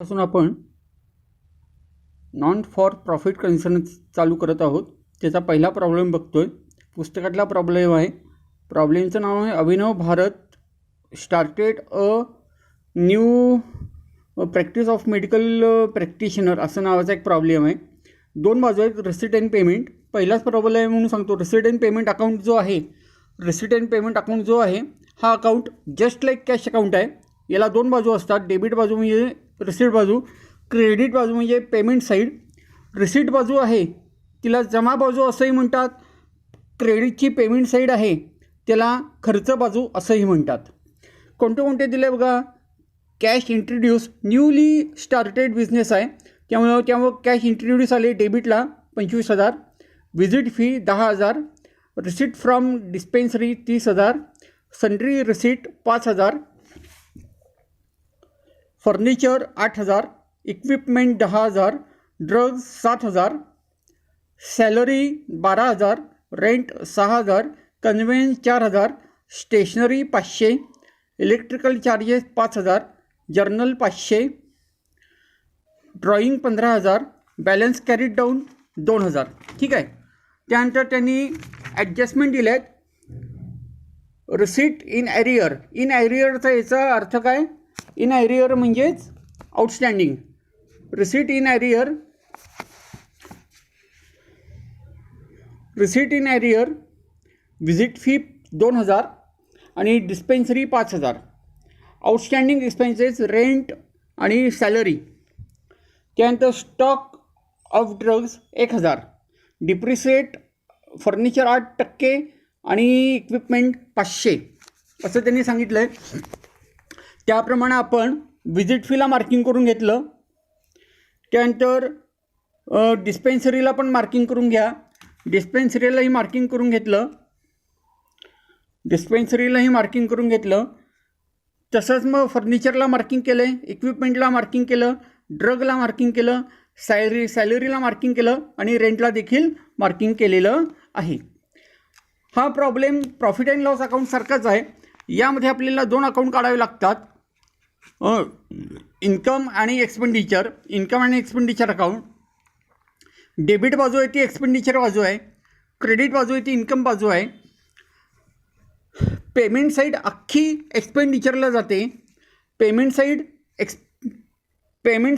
पासून आपण non for profit concern चालू करत आहोत. त्याचा पहिला प्रॉब्लेम बघतोय. पुस्तकातला प्रॉब्लेम आहे. प्रॉब्लेमचं नाव आहे Abhinav Bharat started a new practice of medical practitioner असं नावाचा एक प्रॉब्लेम आहे. दोन बाजू आहेत, रिसिट अँड पेमेंट. पहिलाच प्रॉब्लेम आहे म्हणून सांगतो. रिसिट अँड पेमेंट अकाउंट जो आहे, रिसिट अँड पेमेंट अकाउंट जो आहे हा account just like cash account आहे. याला दोन बाजू असतात. डेबिट बाजू म्हणजे रिसिट बाजू, क्रेडिट बाजू म्हणजे पेमेंट साईड. रिसिट बाजू आहे तिला जमा बाजू असंही म्हणतात. क्रेडिटची पेमेंट साईड आहे त्याला खर्च बाजू असंही म्हणतात. कोणते कोणते दिले बघा. Cash introduce, newly started business आहे त्यामुळं कॅश इंट्रोड्यूस आले. डेबिटला 25,000, visit fee 10,000, receipt from dispensary 30,000, sundry receipt 5,000, furniture 8,000, equipment 10,000, drugs 7,000, salary 12,000, rent 6,000, conveyance 4,000, stationery 500, electrical charges 5,000, journal 500, drawing 15,000, balance carried down 2,000. ठीक आहे. त्यानंतर त्यांनी ॲडजस्टमेंट दिले आहेत. Receipt in arrear. इन ॲरियरचा याचा अर्थ काय? इन ॲरियर म्हणजेच outstanding. Receipt in arrear, receipt in arrear, visit fee 2,000 आणि डिस्पेन्सरी 5,000. आउटस्टँडिंग एक्सपेन्सेस रेंट आणि सॅलरी. त्यानंतर stock of drugs 1,000, depreciate furniture 8% आणि इक्विपमेंट 500 असं त्यांनी सांगितलं आहे. त्याप्रमाणे आपण व्हिजिट फीला मार्किंग करून घेतलं. त्यानंतर डिस्पेन्सरीला पण मार्किंग करून घ्या. डिस्पेन्सरीलाही मार्किंग करून घेतलं. डिस्पेन्सरीलाही मार्किंग करून घेतलं. तसंच मग फर्निचरला मार्किंग केलं आहे, इक्विपमेंटला मार्किंग केलं, ड्रगला मार्किंग केलं, सॅलरीला मार्किंग केलं आणि रेंटला देखील मार्किंग केलेलं आहे. हा प्रॉब्लेम प्रॉफिट अँड लॉस अकाउंटसारखाच आहे. यामध्ये आपल्याला दोन अकाउंट काढावे लागतात. इन्कम आणि एक्सपेंडिचर. इन्कम आणि एक्सपेंडिचर अकाउंट. डेबिट बाजू आहे ती एक्सपेंडिचर बाजू आहे. क्रेडिट बाजू आहे ती इन्कम बाजू आहे. पेमेंट साईड अख्खी एक्सपेंडिचरला जाते. पेमेंट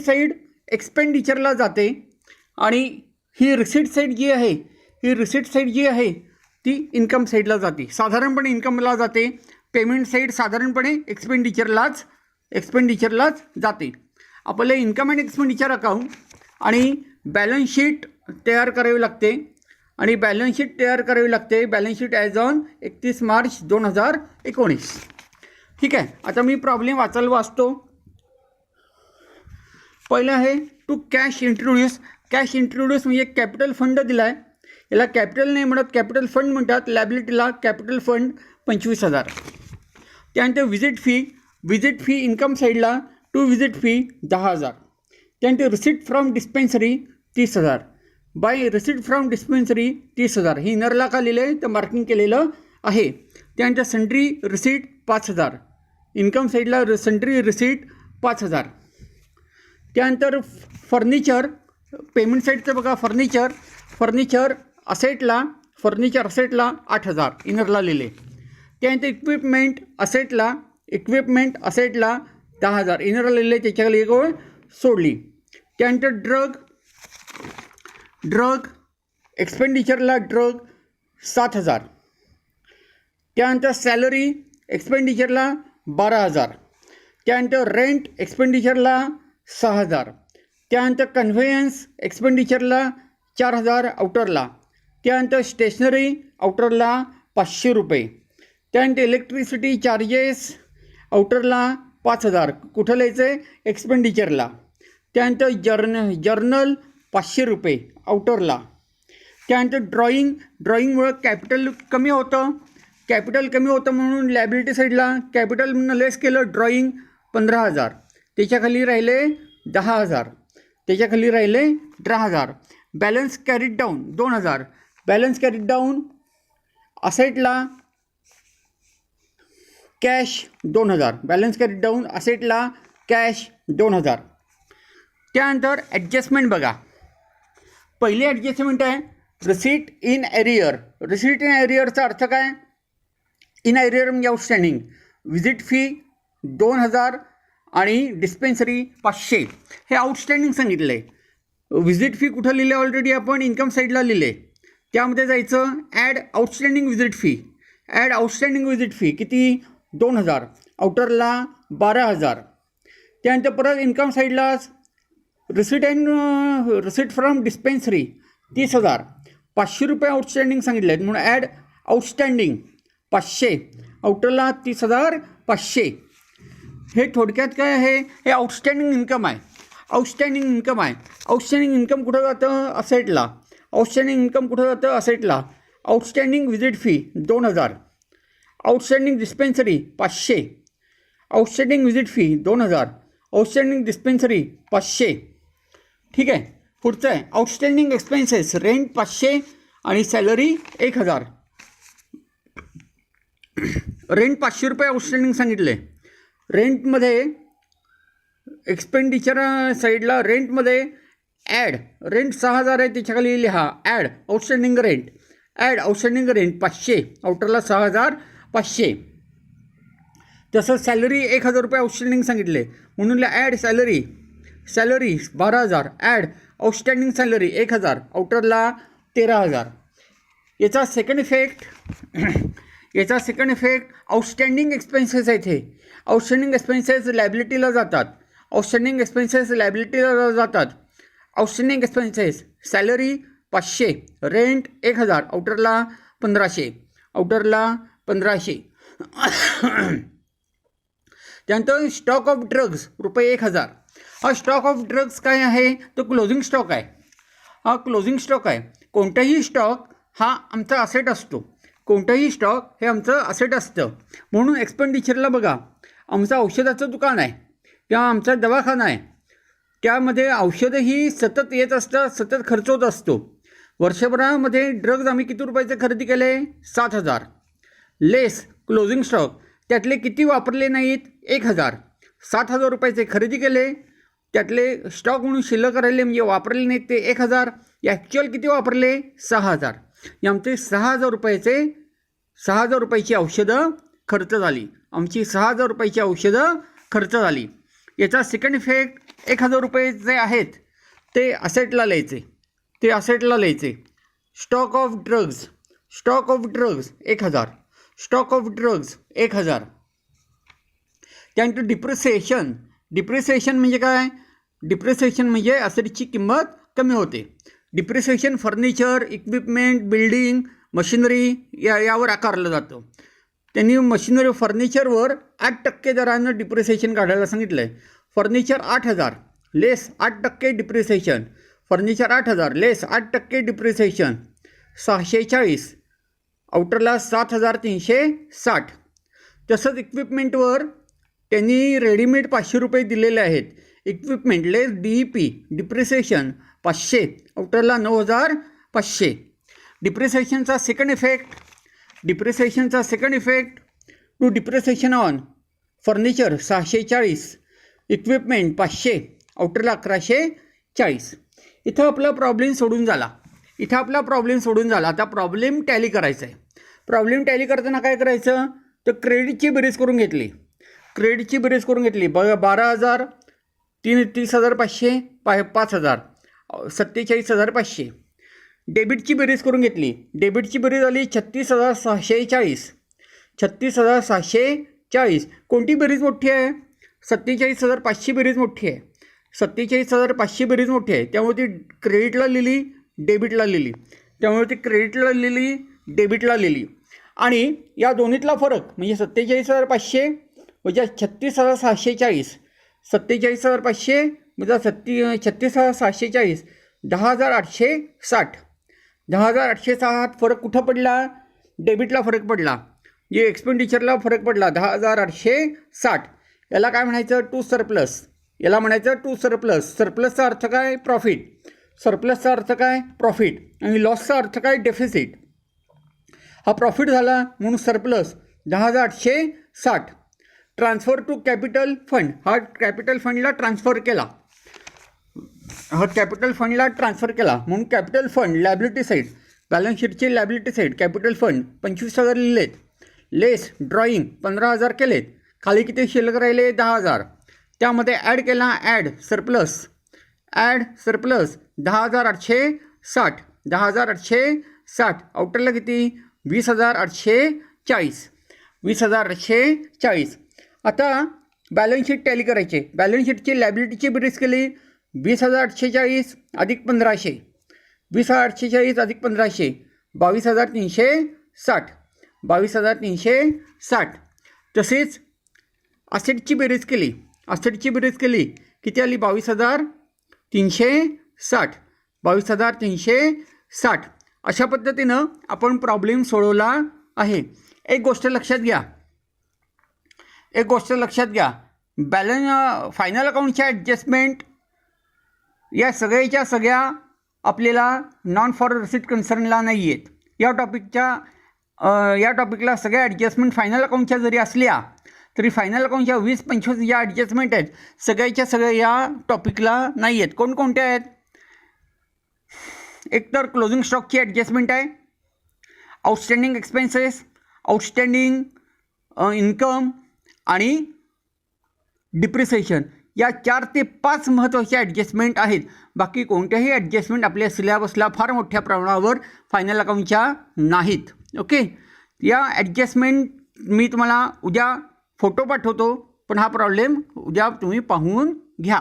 साईड एक्सपेंडिचरला जाते. आणि ही रिसिट साईड जी आहे ती इन्कम साईडला जाते. साधारणपणे इन्कमला जाते. पेमेंट साईड साधारणपणे एक्सपेंडिचरलाच जाते. आपल्याला इन्कम अँड एक्सपेंडिचर अकाउंट आणि बॅलन्स शीट तयार करावी लागते. Balance sheet as on 31 March 2019. ठीक आहे. आता मी प्रॉब्लेम वाचतो. पहिलं आहे to cash introduce. Cash introduce म्हणजे कॅपिटल फंड दिला आहे. याला कॅपिटल नाही म्हणत, कॅपिटल फंड म्हणतात. लॅबिलिटीला कॅपिटल फंड 25,000. त्यानंतर व्हिजिट फी इन्कम साईडला टू व्हिजिट फी 10,000. त्यानंतर receipt from dispensary 30,000. By receipt from dispensary 30,000 हे इनरला का लिहिलं आहे तर मार्किंग केलेलं आहे. त्यानंतर सन्ड्री रिसिट 5,000. इन्कम साईडला सन्ड्री रिसिट 5,000. त्यानंतर फर्निचर पेमेंट साईडचं बघा. फर्निचर असेटला 8,000 इनरला लिहिले. त्यानंतर इक्विपमेंट असेटला 10,000 इनरला लिहिले. त्याच्याखाली एक ओळ सोडली. त्यानंतर ड्रग एक्सपेंडिचरला 7,000. त्यानंतर सॅलरी एक्सपेंडिचरला 12,000. त्यानंतर रेंट एक्सपेंडिचरला 6,000. त्यानंतर कन्व्हेयन्स एक्सपेंडिचरला 4,000 आउटरला. त्यानंतर स्टेशनरी आउटरला 500 रुपये. त्यानंतर इलेक्ट्रिसिटी चार्जेस आउटरला 5,000. कुठं लिहायचं आहे? एक्सपेंडिचरला. त्यानंतर जर्नल 500 रुपये आउटरला. त्यानंतर ड्रॉईंगमुळं कॅपिटल कमी होतं म्हणून लॅबिलिटी साईडला कॅपिटल म्हणून लेस केलं. ड्रॉईंग 15,000. त्याच्याखाली राहिले 10,000. Balance carried down 2,000. Balance carried down असेटला कॅश 2,000. बॅलन्स कॅरीड डाऊन असेटला कॅश 2,000. त्यानंतर ॲडजस्टमेंट बघा. पहिली ॲडजस्टमेंट आहे receipt in arrear. Receipt in एरियरचा अर्थ काय? इन एरियर म्हणजे आउटस्टँडिंग. व्हिजिट फी 2000 आणि डिस्पेन्सरी 500 हे आउटस्टँडिंग सांगितलं आहे. व्हिजिट फी कुठं लिहिले ऑलरेडी आपण इन्कम साईडला लिहिले. त्यामध्ये जायचं add outstanding visit fee. Add outstanding visit fee किती? 2000. आउटरला 12000. त्यानंतर परत इन्कम साईडलाच रिसीट फ्रॉम डिस्पेन्सरी 30,000. 500 रुपये आउटस्टँडिंग सांगितले आहेत म्हणून ॲड आउटस्टँडिंग 500. आउटरला 30,500. हे थोडक्यात काय आहे? हे आउटस्टँडिंग इन्कम आहे. आउटस्टँडिंग इन्कम आहे. आउटस्टँडिंग इन्कम कुठं जातं? असेटला. आउटस्टँडिंग इन्कम कुठं जातं? असेटला. Outstanding visit fee 2000. Outstanding dispensary 500. Outstanding visit fee 2000. Outstanding dispensary 500. ठीक आहे. पुढचं आहे आउटस्टँडिंग एक्सपेन्सेस. रेंट 500 आणि सॅलरी 1000. रेंट 500 रुपये आउटस्टँडिंग सांगितले. रेंटमध्ये एक्सपेंडिचर साईडला रेंटमध्ये ॲड रेंट 6000 आहे त्याच्याखाली लिहा add outstanding rent. Add outstanding rent 500. आउटरला 6500. तसंच सॅलरी 1000 रुपये आउटस्टँडिंग सांगितले म्हणून add salary. Salary 12000. Add outstanding salary 1000. आउटरला 13000. याचा सेकंड इफेक्ट आउटस्टँडिंग एक्सपेन्सेस आहेत. हे आउटस्टँडिंग एक्सपेन्सेस लायबिलिटीला जातात. आउटस्टँडिंग एक्सपेन्सेस लायबिलिटीला जातात. Outstanding expenses salary 500. रेंट 1000. आउटरला 1500. आउटरला 1500. त्यानंतर स्टॉक ऑफ ड्रग्ज रुपये 1000. हा स्टॉक ऑफ ड्रग्ज काय आहे? तो क्लोजिंग स्टॉक आहे. हा क्लोजिंग स्टॉक आहे. कोणताही स्टॉक हा आमचा असेट असतो. कोणतंही स्टॉक हे आमचं असेट असतं. म्हणून एक्सपेंडिचरला बघा आमचं औषधाचं दुकान आहे किंवा आमचा दवाखाना आहे. त्यामध्ये औषधंही सतत येत असतात. सतत खर्च होत असतो. वर्षभरामध्ये ड्रग्ज आम्ही किती रुपयाचे खरेदी केले? 7000. लेस क्लोजिंग स्टॉक. त्यातले किती वापरले नाहीत? 1000. 7000 रुपयाचे खरेदी केले. त्यातले स्टॉक म्हणून शिल्लक राहिले म्हणजे वापरले नाहीत ते 1000. ॲक्च्युअल किती वापरले? 6000. आमचे 6000 रुपयाची औषधं खर्च झाली. आमची 6000 रुपयाची औषधं खर्च झाली. याचा सेकंड इफेक्ट 1000 रुपये जे आहेत ते असेटला लिहायचे. Stock of drugs 1000. Stock of drugs 1000. त्यानंतर डिप्रिसिएशन म्हणजे काय? डिप्रिसिएशन म्हणजे असेटची किंमत कमी होते. Depreciation furniture, equipment, building, machinery यावर आकारलं जातं. त्यांनी मशिनरी फर्निचरवर 8% दरानं डिप्रिसिएशन काढायला सांगितलं आहे. Furniture 8000 less 8% depreciation. Furniture 8000 less 8% depreciation 640. आउटरला 7360. तसंच इक्विपमेंटवर त्यांनी रेडीमेड 500 रुपये दिलेले आहेत. Equipment less DEP depreciation 500. आउटरला 9500. डिप्रिसिएशनचा second effect to depreciation on furniture 640. Equipment 500. आउटरला 1140. इथं आपला प्रॉब्लेम सोडून झाला. आता प्रॉब्लेम टॅली करायचा आहे. प्रॉब्लेम टॅली करताना काय करायचं? तर क्रेडिटची बेरीज करून घेतली. 12000 30,500 5000 47,500. डेबिटची बेरीज करून घेतली. डेबिटची बेरीज आली 36,640. 36,640. कोणती बेरीज मोठी आहे? 47,500 बेरीज मोठी आहे. 47,500 बेरीज मोठी आहे. त्यामुळे ती क्रेडिटला लिहिली, डेबिटला लिहिली. आणि या दोन्हीतला फरक म्हणजे 47,500 म्हणजे 36,640. 47,500 म्हणजे 36,640. 10,860. 10,860 फरक कुठं पडला? डेबिटला फरक पडला. जे एक्सपेंडिचरला फरक पडला 10,860. याला काय म्हणायचं? To surplus. सरप्लसचा अर्थ काय? प्रॉफिट. आणि लॉसचा अर्थ काय? डेफिसिट. हा प्रॉफिट झाला म्हणून surplus 10,860. Transfer to capital fund. हा कॅपिटल फंडला ट्रान्सफर केला. कॅपिटल फंडला ट्रान्सफर केला म्हणून capital fund liability side, balance शीटची लॅबिलिटी साईड कॅपिटल फंड 25,000 लिहिलेत, लेस ड्रॉईंग 15,000 केलेत, खाली किती शिल्लक राहिले 10,000. त्यामध्ये ॲड केला, ॲड सरप्लस 10,860, 10,860 आउटरला किती 20,840, 20,840. आता बॅलन्स शीट टॅली करायचे. बॅलन्स शीटची लॅबिलिटीची बेरीज केली 20,840 अधिक 1,500, 20,840 अधिक 1,500 22,360, 22,360. तसेच असेटची बेरीज केली, असेटची बेरीज केली किती आली 22,360, 22,360. अशा पद्धतीनं आपण प्रॉब्लेम सोडवला आहे. एक गोष्ट लक्षात घ्या, बॅलन्स फायनल अकाउंटच्या ॲडजस्टमेंट या सगळ्या आपल्याला नॉन फॉर रिसीट कन्सर्नला नाही आहेत. या टॉपिकला सगळ्या ॲडजस्टमेंट फायनल अकाउंटच्या जरी असल्या तरी फायनल अकाउंटच्या 20-25 ज्या ॲडजस्टमेंट आहेत सगळ्या या टॉपिकला नाही आहेत. कोणकोणत्या आहेत? एक तर क्लोजिंग स्टॉकची ॲडजस्टमेंट आहे, आउटस्टँडिंग एक्सपेन्सेस, आउटस्टँडिंग इन्कम आणि डिप्रिसिएशन. या 4 ते 5 महत्त्वाच्या ॲडजस्टमेंट आहेत. बाकी कोणत्याही ॲडजस्टमेंट आपल्या सिलेबसला फार मोठ्या प्रमाणावर फायनल अकाउंटच्या नाहीत. ओके, या ॲडजस्टमेंट मी तुम्हाला उद्या फोटो पाठवतो, पण हा प्रॉब्लेम उद्या तुम्ही पाहून घ्या.